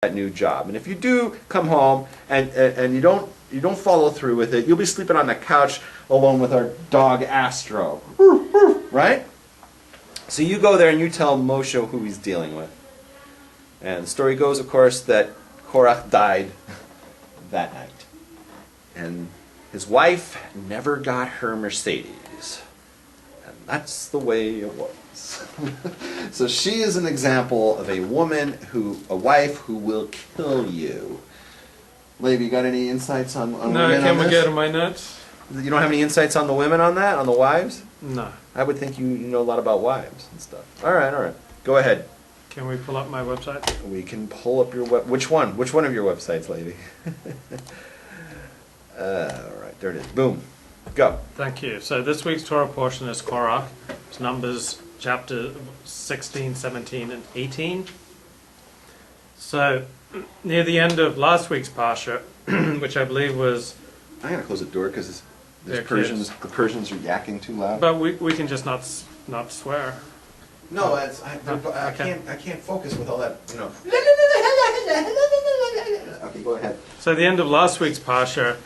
that new job. And if you do come home and you don't follow through with it, you'll be sleeping on the couch along with our dog Astro. Right? So you go there and you tell Moshe who he's dealing with. And the story goes, of course, that Korach died that night. And his wife never got her Mercedes. And that's the way it was. So she is an example of a wife who will kill you. Levi, you got any insights on women No, on can we this? go to my notes? You don't have any insights on the women on that, on the wives? No. I would think you know a lot about wives and stuff. All right. Go ahead. Can we pull up my website? We can pull up your Which one? Which one of your websites, Levi? All right, there it is. Boom. Go. Thank you. So this week's Torah portion is Korach. It's Numbers chapter 16, 17, and 18. So near the end of last week's Parsha, which I believe was... I'm going to close the door because the Persians are yakking too loud. But we can just not swear. No, I can't focus with all that, Okay, go ahead. So at the end of last week's Parsha,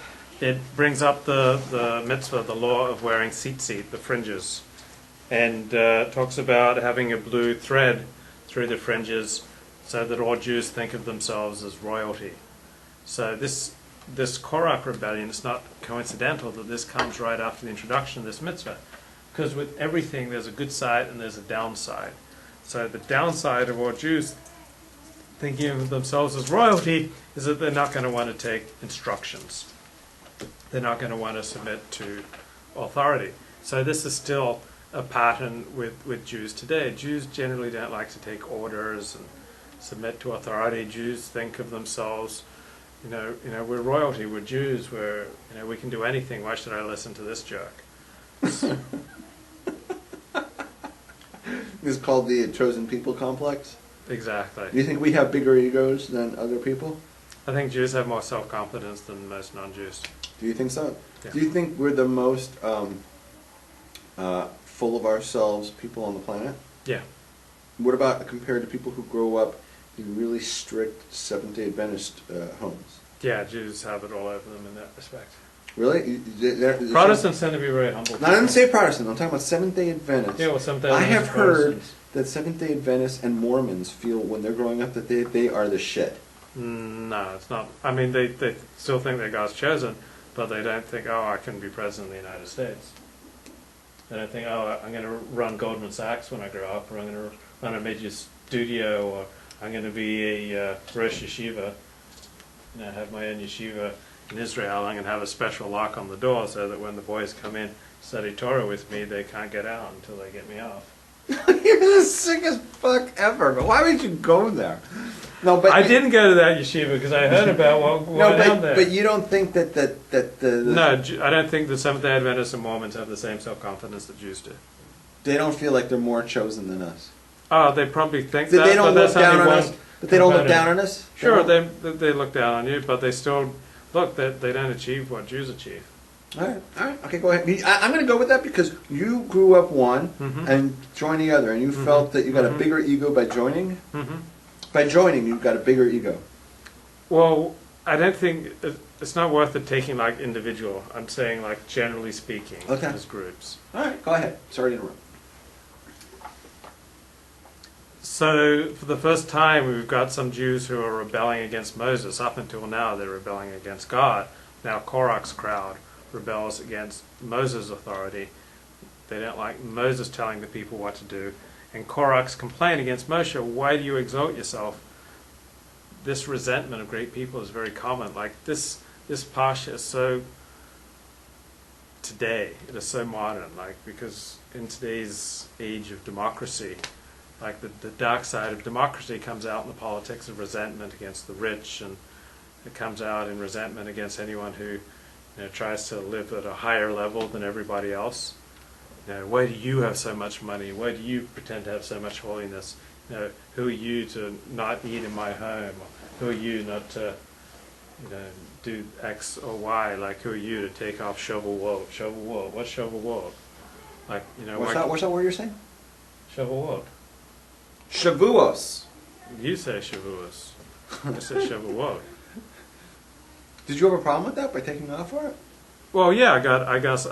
it brings up the mitzvah, the law of wearing tzitzit, the fringes, and talks about having a blue thread through the fringes so that all Jews think of themselves as royalty. So this Korach rebellion, it's not coincidental that this comes right after the introduction of this mitzvah, because with everything there's a good side and there's a downside. So the downside of all Jews thinking of themselves as royalty is that they're not going to want to take instructions. They're not going to want to submit to authority. So this is still a pattern with Jews today. Jews generally don't like to take orders and submit to authority. Jews think of themselves, we're royalty, we're Jews, we can do anything. Why should I listen to this jerk? It's called the chosen people complex. Exactly. Do you think we have bigger egos than other people? I think Jews have more self-confidence than most non-Jews. Do you think so? Yeah. Do you think we're the most full of ourselves people on the planet? Yeah. What about compared to people who grow up in really strict Seventh-day Adventist homes? Yeah, Jews have it all over them in that respect. Really? Protestants tend to be very humble. No, I didn't say Protestant. I'm talking about Seventh-day Adventists. Yeah, well, Seventh-day I Adventists have heard Protestants. that Seventh-day Adventists and Mormons feel when they're growing up that they are the shit. No, it's not. I mean, they still think that God's chosen, but they don't think, I can be president of the United States. They don't think, I'm going to run Goldman Sachs when I grow up, or I'm going to run a major studio, or I'm going to be a Rosh Yeshiva, have my own yeshiva in Israel. I'm going to have a special lock on the door so that when the boys come in study Torah with me, they can't get out until they get me off. You're the sickest fuck ever. But why would you go there? No, but I didn't go to that yeshiva because I heard about what went on there. But you don't think that the No, I don't think the Seventh-day Adventists and Mormons have the same self-confidence that Jews do. They don't feel like they're more chosen than us. Oh, they probably think that. But They don't look down on us. But they don't look down on us. Sure, they look down on you, but they still look that they don't achieve what Jews achieve. All right, okay, go ahead. I'm going to go with that because you grew up one and joined the other, and you felt that you got a bigger ego by joining. By joining, you've got a bigger ego. Well, I don't think it's not worth it taking like individual. I'm saying like generally speaking, as groups. All right, go ahead. Sorry to interrupt. So for the first time, we've got some Jews who are rebelling against Moses. Up until now, they're rebelling against God. Now Korach's crowd rebels against Moses' authority. They don't like Moses telling the people what to do. And Korach's complaint against Moshe, why do you exalt yourself? This resentment of great people is very common. Like this Parsha is so today, it is so modern, because in today's age of democracy, the dark side of democracy comes out in the politics of resentment against the rich, and it comes out in resentment against anyone who tries to live at a higher level than everybody else. Why do you have so much money? Why do you pretend to have so much holiness? Who are you to not eat in my home? Who are you not to do X or Y? Who are you to take off shovel wool? Shovel wool. What's shovel wool? What's that word you're saying? Shovel wool. Shavuos. You say Shavuos. I said Shavuot. Did you have a problem with that by taking off for it? Well, yeah, I got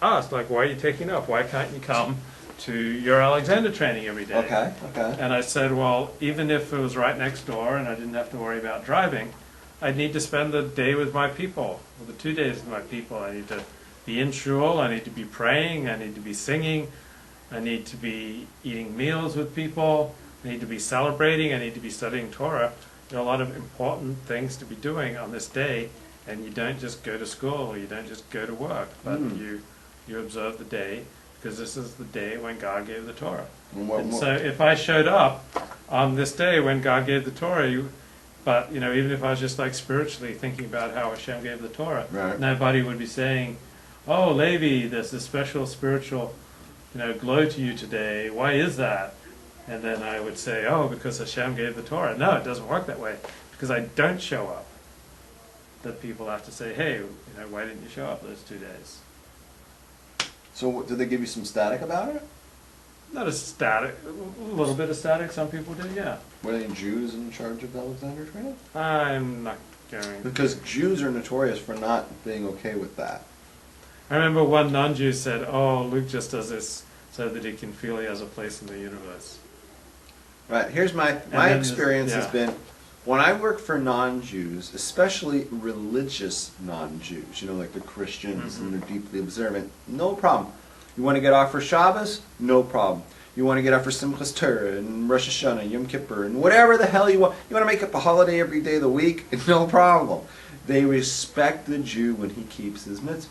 asked, like, why are you taking off? Why can't you come to your Alexander training every day? Okay. And I said, well, even if it was right next door and I didn't have to worry about driving, I'd need to spend the day with my people, or the 2 days with my people. I need to be in shul, I need to be praying, I need to be singing, I need to be eating meals with people, I need to be celebrating, I need to be studying Torah. There are a lot of important things to be doing on this day, and you don't just go to school, or you don't just go to work, but you observe the day, because this is the day when God gave the Torah. And so if I showed up on this day when God gave the Torah, but even if I was just like spiritually thinking about how Hashem gave the Torah, right. Nobody would be saying, "Oh, Levi, there's this special spiritual, glow to you today. Why is that?" And then I would say, "Oh, because Hashem gave the Torah." No, it doesn't work that way. Because I don't show up, that people have to say, "Hey, why didn't you show up those 2 days?" So did they give you some static about it? Not a static, a little bit of static. Some people do, yeah. Were they Jews in charge of the Alexander training? I'm not going. Because Jews are notorious for not being okay with that. I remember one non-Jew said, "Oh, Luke just does this so that he can feel he has a place in the universe." Right. Here's my experience has been, when I work for non-Jews, especially religious non-Jews, like the Christians and they're deeply observant, no problem. You want to get off for Shabbos? No problem. You want to get off for Simchas Torah and Rosh Hashanah, Yom Kippur, and whatever the hell you want. You want to make up a holiday every day of the week? No problem. They respect the Jew when he keeps his mitzvahs.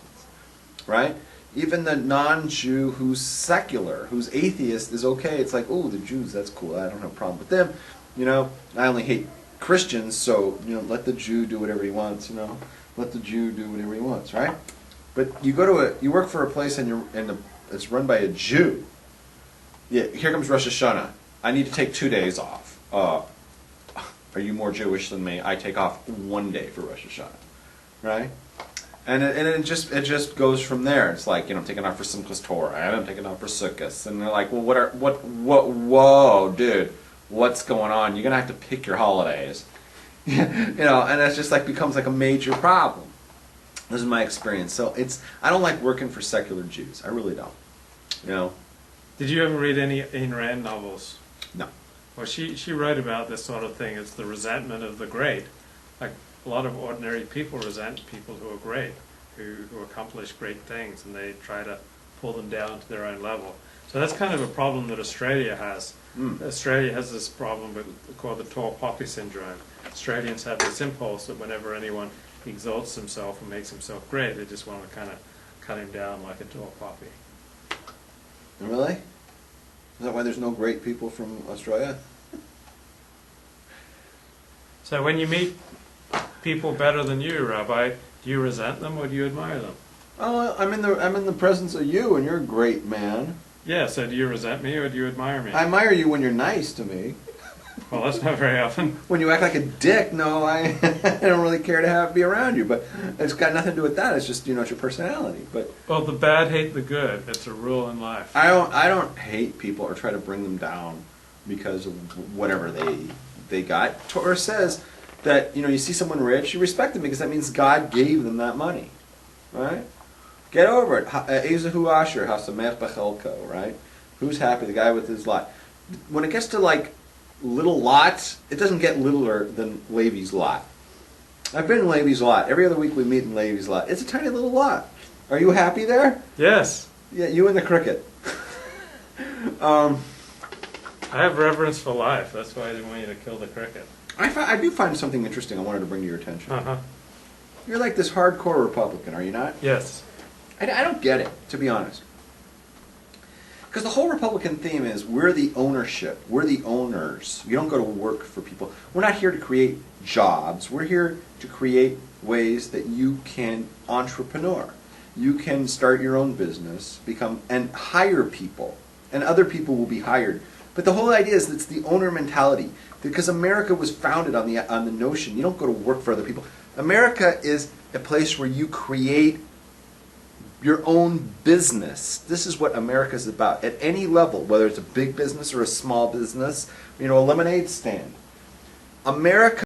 Right? Even the non-Jew who's secular, who's atheist, is okay. It's like, oh, the Jews, that's cool. I don't have a problem with them. I only hate Christians, so let the Jew do whatever he wants. Let the Jew do whatever he wants, right? But you work for a place and it's run by a Jew. Yeah, here comes Rosh Hashanah. I need to take 2 days off. Are you more Jewish than me? I take off 1 day for Rosh Hashanah, right? And it just goes from there. It's like, I'm taking off for Simchas Torah, and I'm taking off for Sukkot, and they're like, well, whoa, dude, what's going on? You're gonna have to pick your holidays, and that's just becomes like a major problem. This is my experience. So I don't like working for secular Jews. I really don't. Did you ever read any Ayn Rand novels? No. Well, she wrote about this sort of thing. It's the resentment of the great. Like, a lot of ordinary people resent people who are great, who accomplish great things, and they try to pull them down to their own level. So that's kind of a problem that Australia has. Australia has this problem called the tall poppy syndrome. Australians have this impulse that whenever anyone exalts himself and makes himself great, they just want to kind of cut him down like a tall poppy. Really? Is that why there's no great people from Australia? So when you meet people better than you, Rabbi, do you resent them or do you admire them? Oh, I'm in the presence of you, and you're a great man. Yeah. So do you resent me or do you admire me? I admire you when you're nice to me. Well, that's not very often. When you act like a dick, no, I don't really care to be around you. But it's got nothing to do with that. It's just it's your personality. But well, the bad hate the good. It's a rule in life. I don't hate people or try to bring them down because of whatever they got. Torah says that you see someone rich, you respect them because that means God gave them that money, right? Get over it. Ezehu Asher Hasamech Bechelko, right? Who's happy? The guy with his lot. When it gets to little lots, it doesn't get littler than Levi's lot. I've been in Levi's lot. Every other week we meet in Levi's lot. It's a tiny little lot. Are you happy there? Yes. Yeah, you and the cricket. I have reverence for life. That's why I didn't want you to kill the cricket. I do find something interesting I wanted to bring to your attention. Uh-huh. You're like this hardcore Republican, are you not? Yes. I don't get it, to be honest. Because the whole Republican theme is we're the ownership. We're the owners. We don't go to work for people. We're not here to create jobs. We're here to create ways that you can entrepreneur. You can start your own business, and hire people. And other people will be hired. But the whole idea is it's the owner mentality. Because America was founded on the notion you don't go to work for other people. America is a place where you create your own business. This is what America is about. At any level, whether it's a big business or a small business, a lemonade stand. America